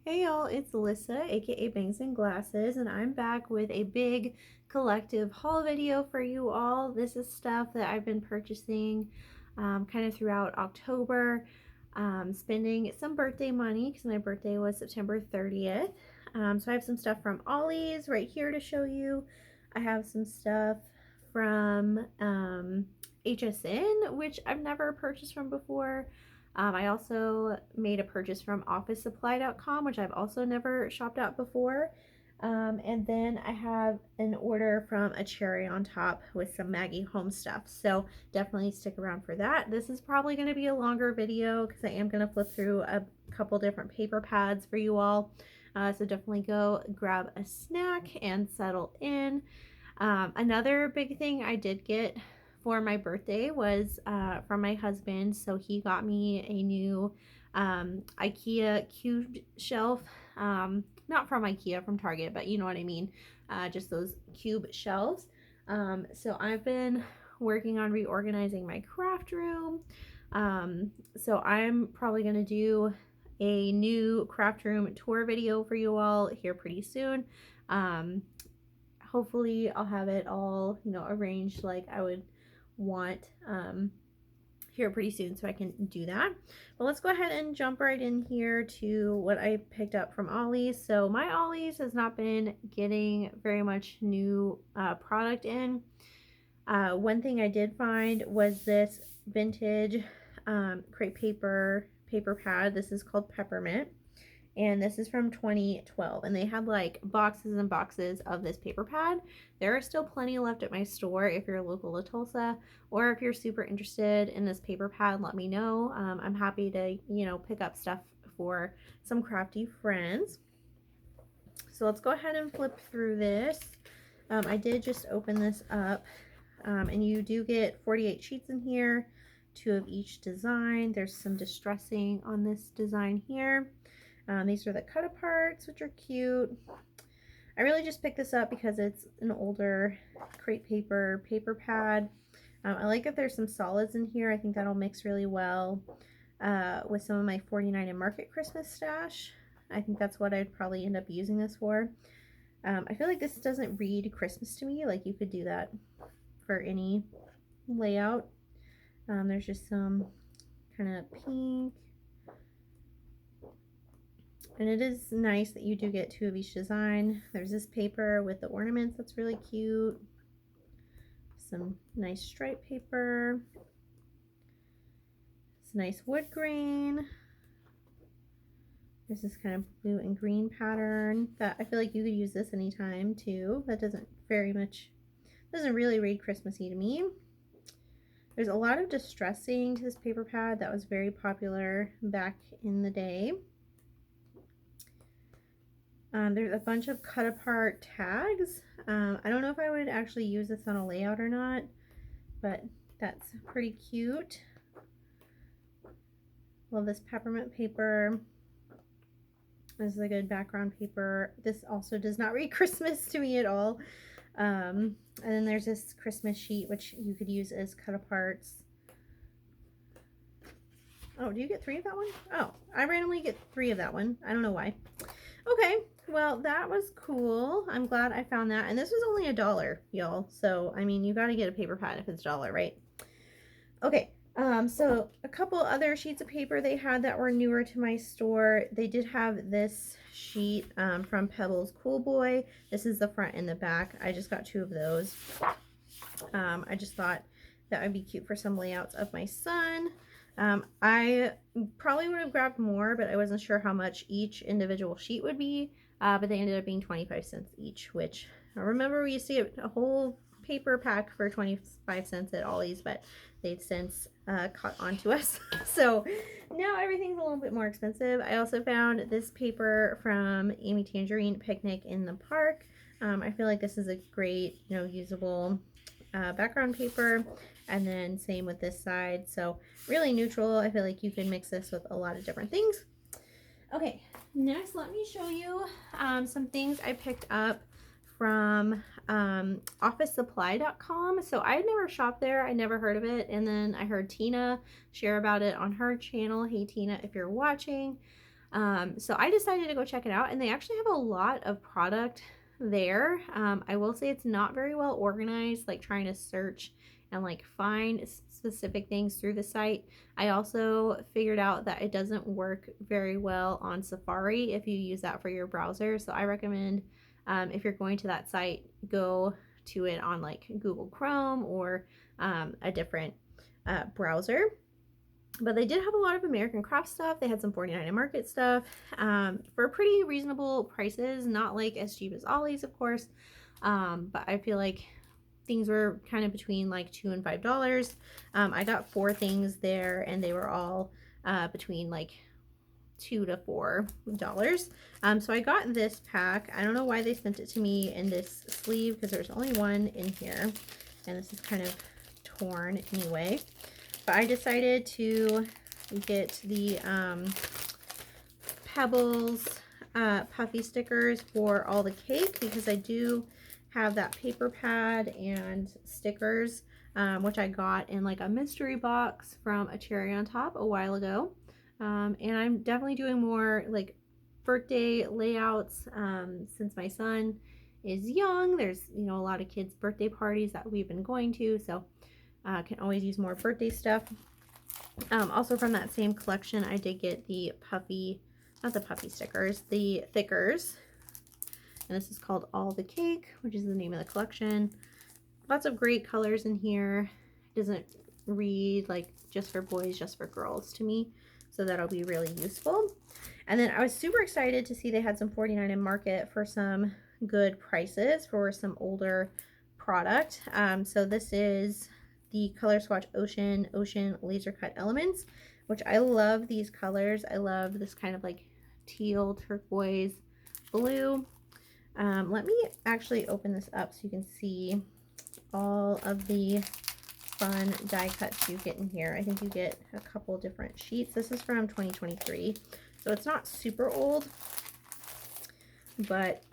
Hey y'all, it's Alyssa, aka Bangs and Glasses, and I'm back with a big collective haul video for you all. This is stuff that I've been purchasing kind of throughout October, spending some birthday money because my birthday was September 30th. So I have some stuff from Ollie's right here to show you. I have some stuff from HSN, which I've never purchased from before. I also made a purchase from officesupply.com, which I've also never shopped at before. And then I have an order from a cherry on top with some Maggie Holmes stuff. So definitely stick around for that. This is probably going to be a longer video because I am going to flip through a couple different paper pads for you all. So definitely go grab a snack and settle in. Another big thing I did get for my birthday was from my husband. So he got me a new IKEA cubed shelf. Not from IKEA, from Target, but you know what I mean. Just those cube shelves. So I've been working on reorganizing my craft room. So I'm probably going to do a new craft room tour video for you all here pretty soon. Hopefully I'll have it all, arranged like I would want here pretty soon so I can do that. But let's go ahead and jump right in here to what I picked up from Ollie's. So my Ollie's has not been getting very much new product in. One thing I did find was this vintage crepe paper pad. This is called Peppermint. And this is from 2012, and they had like boxes and boxes of this paper pad. There are still plenty left at my store if you're local to Tulsa, or if you're super interested in this paper pad, let me know. I'm happy to, pick up stuff for some crafty friends. So let's go ahead and flip through this. I did just open this up, and you do get 48 sheets in here, 2 of each design. There's some distressing on this design here. These are the cut aparts, which are cute. I really just picked this up because it's an older crepe paper pad. I like if there's some solids in here. I think that'll mix really well with some of my 49 and Market Christmas stash. I think that's what I'd probably end up using this for. I feel like this doesn't read Christmas to me. Like you could do that for any layout. There's just some kind of pink. And it is nice that you do get 2 of each design. There's this paper with the ornaments that's really cute. Some nice stripe paper. It's nice wood grain. There's this kind of blue and green pattern that I feel like you could use this anytime too. That doesn't really read Christmassy to me. There's a lot of distressing to this paper pad that was very popular back in the day. There's a bunch of cut apart tags. I don't know if I would actually use this on a layout or not, but that's pretty cute. Love this peppermint paper. This is a good background paper. This also does not read Christmas to me at all. And then there's this Christmas sheet, which you could use as cut aparts. Oh, do you get 3 of that one? Oh, I randomly get 3 of that one. I don't know why. Okay, well, that was cool. I'm glad I found that. And this was only $1, y'all. So, I mean, you got to get a paper pad if it's $1, right? Okay, so a couple other sheets of paper they had that were newer to my store. They did have this sheet from Pebbles Cool Boy. This is the front and the back. I just got 2 of those. I just thought that would be cute for some layouts of my son. I probably would have grabbed more, but I wasn't sure how much each individual sheet would be. But they ended up being 25 cents each, which I remember we used to get a whole paper pack for 25 cents at Ollie's, but they've since caught on to us. So now everything's a little bit more expensive. I also found this paper from Amy Tangerine, Picnic in the Park. I feel like this is a great, usable background paper. And then same with this side. So really neutral. I feel like you can mix this with a lot of different things. Okay, next let me show you some things I picked up from officesupply.com. So I had never shopped there. I never heard of it. And then I heard Tina share about it on her channel. Hey Tina, if you're watching. So I decided to go check it out, and they actually have a lot of product there. I will say it's not very well organized, like trying to search and like find specific things through the site. I also figured out that it doesn't work very well on Safari if you use that for your browser. So I recommend, if you're going to that site, go to it on like Google Chrome or a different browser. But they did have a lot of American craft stuff. They had some 49 and Market stuff for pretty reasonable prices, not like as cheap as Ollie's, of course. But I feel like things were kind of between like $2 and $5. I got 4 things there, and they were all between like $2 to $4. So I got this pack. I don't know why they sent it to me in this sleeve, because there's only one in here, and this is kind of torn anyway. But I decided to get the Pebbles puffy stickers for all the cake, because I do have that paper pad and stickers, which I got in like a mystery box from a Cherry on Top a while ago. And I'm definitely doing more like birthday layouts since my son is young. There's, you know, a lot of kids' birthday parties that we've been going to, so can always use more birthday stuff. Also from that same collection, I did get the puffy, not the puffy stickers, the thickers. And this is called All the Cake, which is the name of the collection. Lots of great colors in here. It doesn't read like just for boys, just for girls to me. So that'll be really useful. And then I was super excited to see they had some 49 and Market for some good prices for some older product. So this is the Color Swatch Ocean Laser Cut Elements, which I love these colors. I love this kind of like teal, turquoise, blue. Let me actually open this up so you can see all of the fun die cuts you get in here. I think you get a couple different sheets. This is from 2023, so it's not super old, but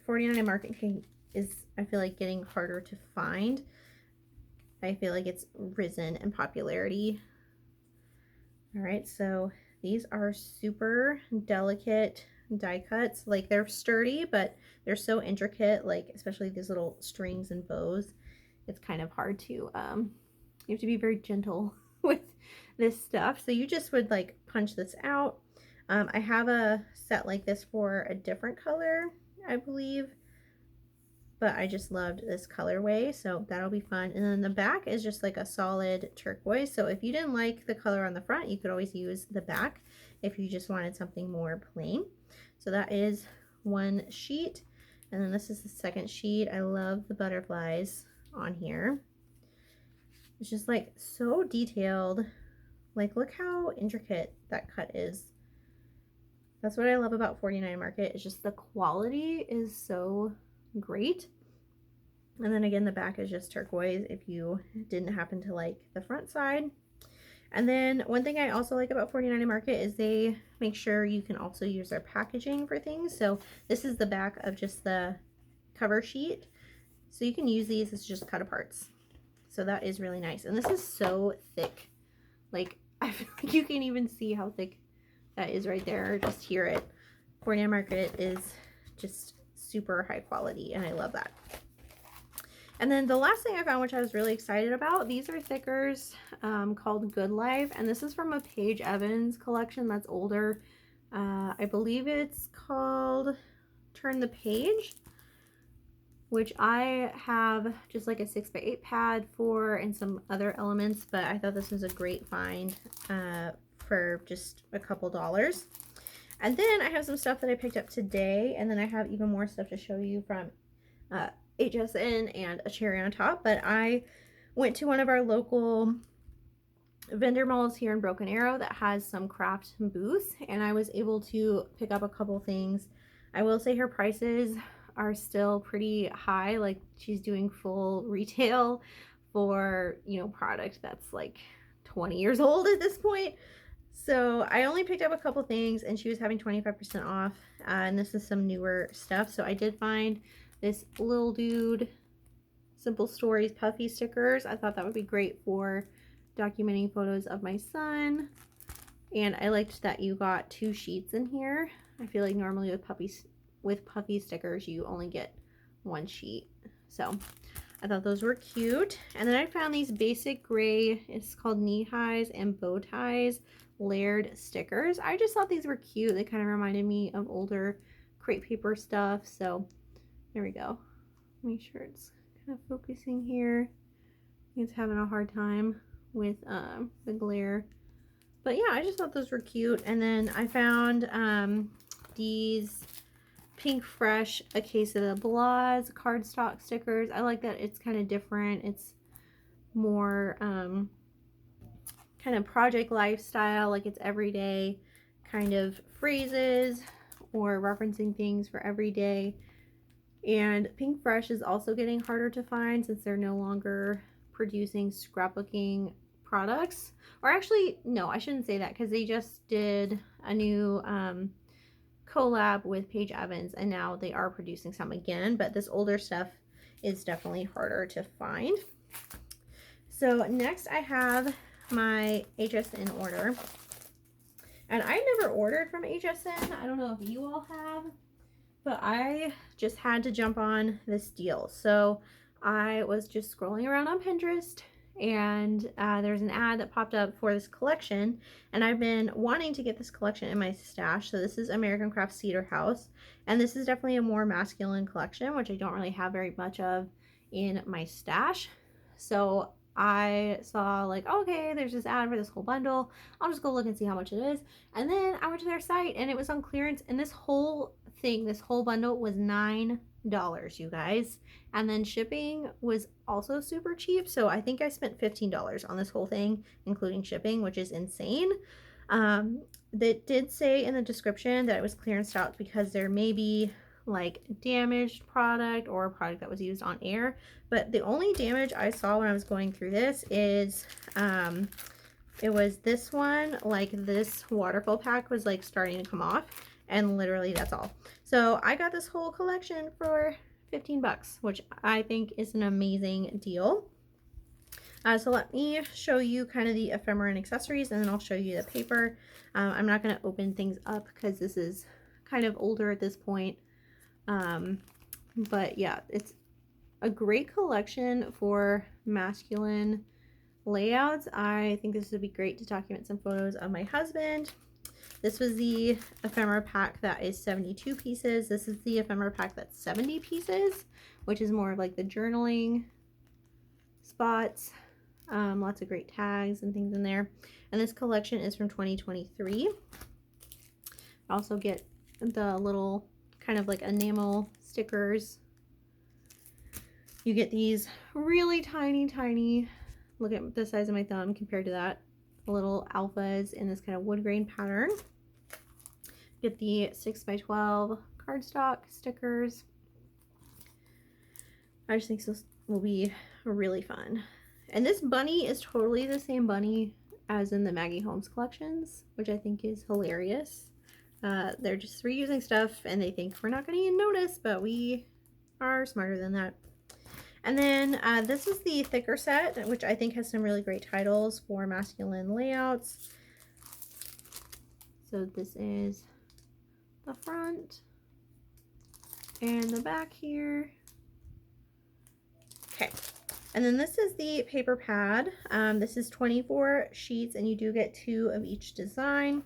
49 and Market is, I feel like, getting harder to find. I feel like it's risen in popularity. All right, so these are super delicate die cuts. Like, they're sturdy, but they're so intricate, like especially these little strings and bows. It's kind of hard to, you have to be very gentle with this stuff. So you just would like punch this out. I have a set like this for a different color, I believe, but I just loved this colorway, so that'll be fun. And then the back is just like a solid turquoise. So if you didn't like the color on the front, you could always use the back if you just wanted something more plain. So that is one sheet. And then this is the second sheet. I love the butterflies on here. It's just like so detailed. Like, look how intricate that cut is. That's what I love about 49 Market. It's just the quality is so great. And then again, the back is just turquoise if you didn't happen to like the front side. And then one thing I also like about 49 Market is they make sure you can also use their packaging for things. So this is the back of just the cover sheet. So you can use these as just cut aparts. So that is really nice. And this is so thick. Like, I feel like you can even see how thick that is right there. Just hear it. 49 Market is just super high quality, and I love that. And then the last thing I found, which I was really excited about, these are thickers called Good Life, and this is from a Paige Evans collection that's older. I believe it's called Turn the Page, which I have just like a 6x8 pad for and some other elements, but I thought this was a great find for just a couple dollars. And then I have some stuff that I picked up today, and then I have even more stuff to show you from HSN and a Cherry on Top. But I went to one of our local vendor malls here in Broken Arrow that has some craft booths, and I was able to pick up a couple things. I will say her prices are still pretty high. Like, she's doing full retail for, you know, product that's like 20 years old at this point. So I only picked up a couple things, and she was having 25% off, and this is some newer stuff. So I did find this little dude Simple Stories puffy stickers. I thought that would be great for documenting photos of my son. And I liked that you got 2 sheets in here. I feel like normally with puffy stickers, you only get 1 sheet. So I thought those were cute. And then I found these basic gray, it's called knee highs and bow ties layered stickers. I just thought these were cute. They kind of reminded me of older crepe paper stuff. So there we go. Make sure it's kind of focusing here. It's having a hard time with the glare. But yeah, I just thought those were cute. And then I found these Pink Fresh A Case of the Blahs cardstock stickers. I like that it's kind of different. It's more kind of project lifestyle, like it's everyday kind of phrases or referencing things for every day. And Pink Fresh is also getting harder to find since they're no longer producing scrapbooking products. Or actually, no, I shouldn't say that, because they just did a new collab with Paige Evans, and now they are producing some again, but this older stuff is definitely harder to find. So next I have my HSN order, and I never ordered from HSN. I don't know if you all have, but I just had to jump on this deal. So I was just scrolling around on Pinterest, and there's an ad that popped up for this collection, and I've been wanting to get this collection in my stash. So this is American Craft Cedar House, and this is definitely a more masculine collection, which I don't really have very much of in my stash. So I saw like, okay, there's this ad for this whole bundle. I'll just go look and see how much it is. And then I went to their site and it was on clearance, and this whole bundle was $9, you guys. And then shipping was also super cheap. So I think I spent $15 on this whole thing, including shipping, which is insane. They did say in the description that it was clearance stock because there may be like damaged product or a product that was used on air, but the only damage I saw when I was going through this is it was this one, like this waterfall pack was like starting to come off, and literally that's all. So I got this whole collection for 15 bucks, which I think is an amazing deal. So let me show you kind of the ephemera and accessories, and then I'll show you the paper. I'm not going to open things up because this is kind of older at this point. But yeah, it's a great collection for masculine layouts. I think this would be great to document some photos of my husband. This was the ephemera pack that is 72 pieces. This is the ephemera pack that's 70 pieces, which is more of like the journaling spots. Lots of great tags and things in there. And this collection is from 2023. I also get the little kind of like enamel stickers. You get these really tiny, look at the size of my thumb compared to that, little alphas in this kind of wood grain pattern. Get the 6x12 cardstock stickers. I just think this will be really fun. And this bunny is totally the same bunny as in the Maggie Holmes collections, which I think is hilarious. They're just reusing stuff and they think we're not going to even notice, but we are smarter than that. And then this is the thicker set, which I think has some really great titles for masculine layouts. So this is the front and the back here. Okay. And then this is the paper pad. This is 24 sheets and you do get 2 of each design.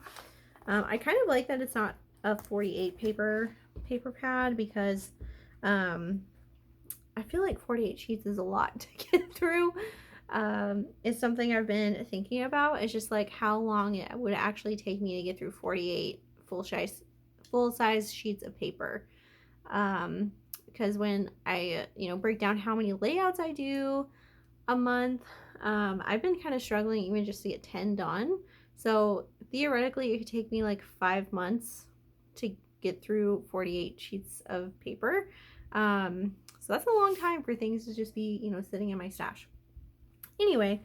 I kind of like that it's not a 48 paper pad because I feel like 48 sheets is a lot to get through. It's something I've been thinking about. It's just like how long it would actually take me to get through 48 full-size sheets of paper. Because when I, break down how many layouts I do a month, I've been kind of struggling even just to get 10 done. So theoretically, it could take me like 5 months to get through 48 sheets of paper. So that's a long time for things to just be, sitting in my stash. Anyway,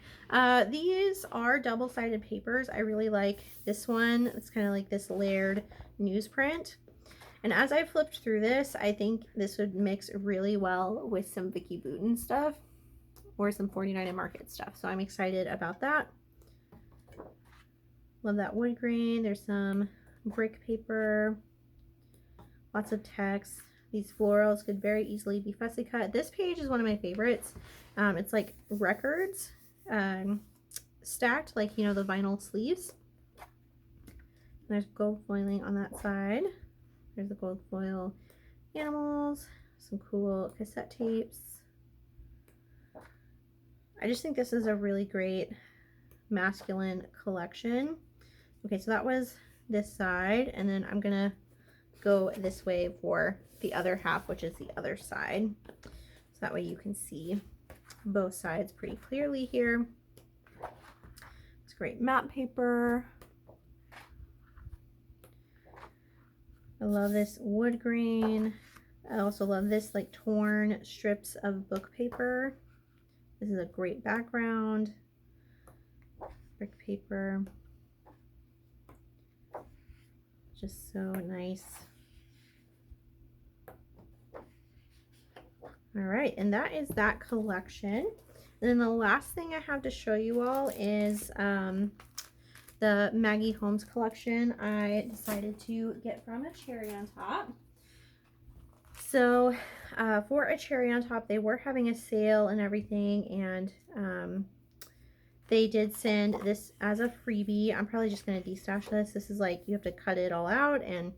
these are double-sided papers. I really like this one. It's kind of like this layered newsprint. And as I flipped through this, I think this would mix really well with some Vicky Boutin stuff or some 49 and Market stuff. So I'm excited about that. Love that wood grain. There's some brick paper, lots of text. These florals could very easily be fussy cut. This page is one of my favorites. It's like records stacked, like, you know, the vinyl sleeves. There's gold foiling on that side. There's the gold foil animals, some cool cassette tapes. I just think this is a really great masculine collection. Okay, so that was this side, and then I'm gonna go this way for the other half, which is the other side. So that way you can see both sides pretty clearly here. It's great matte paper. I love this wood grain. I also love this like torn strips of book paper. This is a great background. Brick paper. Just so nice. All right, and that is that collection. And then the last thing I have to show you all is the Maggie Holmes collection I decided to get from a cherry on top. So for a cherry on top, they were having a sale and everything, and they did send this as a freebie. I'm probably just going to destash this. This is like, you have to cut it all out, and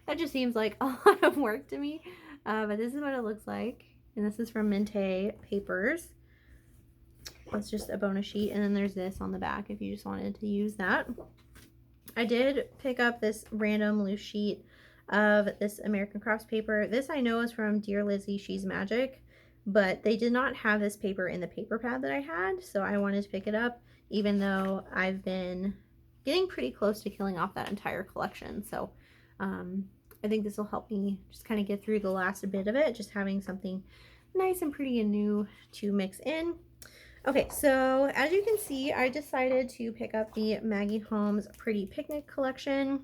that just seems like a lot of work to me. But this is what it looks like. And this is from Mente Papers. It's just a bonus sheet, and then there's this on the back if you just wanted to use that. I did pick up this random loose sheet of this American Crafts paper. This I know is from Dear Lizzie, She's Magic, but they did not have this paper in the paper pad that I had, so I wanted to pick it up, even though I've been getting pretty close to killing off that entire collection. So I think this will help me just kind of get through the last bit of it, just having something nice and pretty and new to mix in. Okay, so as you can see, I decided to pick up the Maggie Holmes Pretty Picnic collection.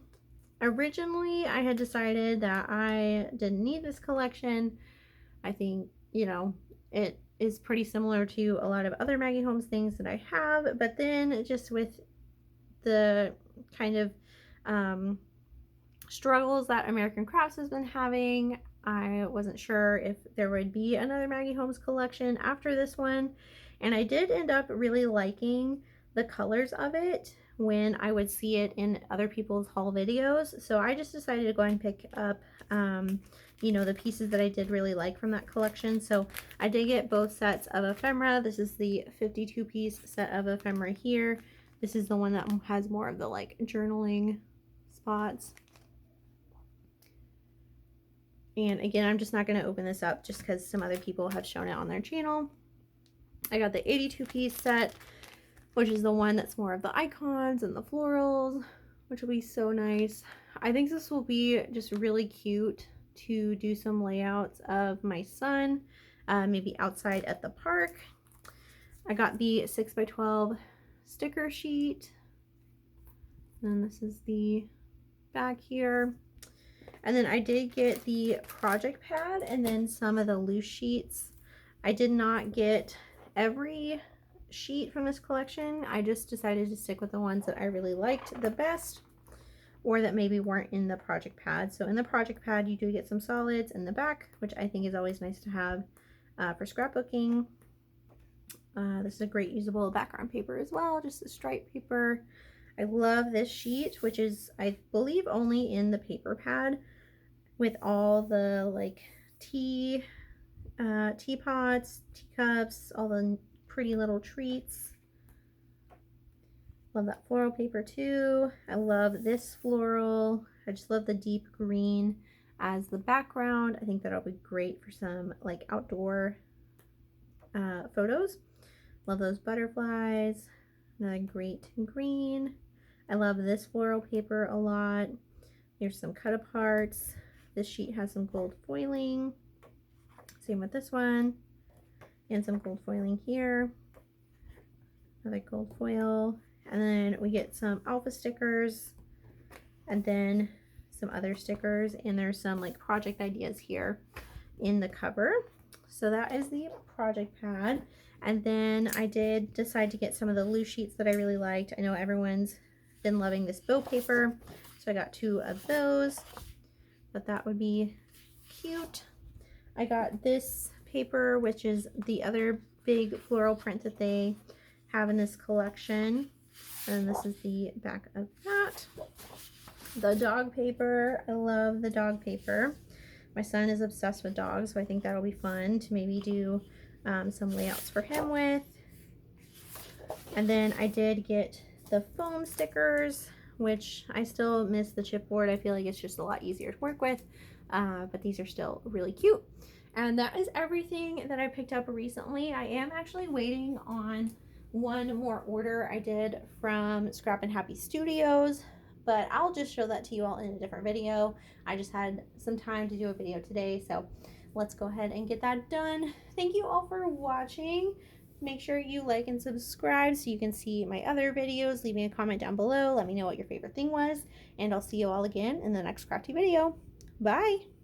Originally, I had decided that I didn't need this collection. I think, you know, it is pretty similar to a lot of other Maggie Holmes things that I have, but then just with the kind of struggles that American Crafts has been having, I wasn't sure if there would be another Maggie Holmes collection after this one. And I did end up really liking the colors of it when I would see it in other people's haul videos. So I just decided to go ahead and pick up, you know, the pieces that I did really like from that collection. So I did get both sets of ephemera. This is the 52-piece set of ephemera here. This is the one that has more of the like journaling spots. And again, I'm just not going to open this up just because some other people have shown it on their channel. I got the 82-piece set, which is the one that's more of the icons and the florals, which will be so nice. I think this will be just really cute to do some layouts of my son, maybe outside at the park. I got the 6x12 sticker sheet, and this is the back here. And then I did get the project pad and then some of the loose sheets. I did not get every sheet from this collection. I just decided to stick with the ones that I really liked the best, or that maybe weren't in the project pad. So in the project pad, you do get some solids in the back, which I think is always nice to have for scrapbooking. This is a great usable background paper as well, just a stripe paper. I love this sheet, which is, I believe, only in the paper pad, with all the like teapots, teacups, all the pretty little treats. Love that floral paper too. I love this floral. I just love the deep green as the background. I think that'll be great for some like outdoor photos. Love those butterflies. Another great green. I love this floral paper a lot. Here's some cut aparts. This sheet has some gold foiling. Same with this one. And some gold foiling here. Another gold foil. And then we get some alpha stickers. And then some other stickers. And there's some like project ideas here in the cover. So that is the project pad. And then I did decide to get some of the loose sheets that I really liked. I know everyone's been loving this bow paper, so I got 2 of those. But that would be cute. I got this paper, which is the other big floral print that they have in this collection. And this is the back of that. The dog paper. I love the dog paper. My son is obsessed with dogs, so I think that'll be fun to maybe do some layouts for him with. And then I did get the foam stickers, which I still miss the chipboard. I feel like it's just a lot easier to work with, but these are still really cute. And that is everything that I picked up recently. I am actually waiting on one more order I did from Scrap and Happy Studios, but I'll just show that to you all in a different video. I just had some time to do a video today, so let's go ahead and get that done. Thank you all for watching. Make sure you like and subscribe so you can see my other videos. Leave me a comment down below. Let me know what your favorite thing was, and I'll see you all again in the next crafty video. Bye!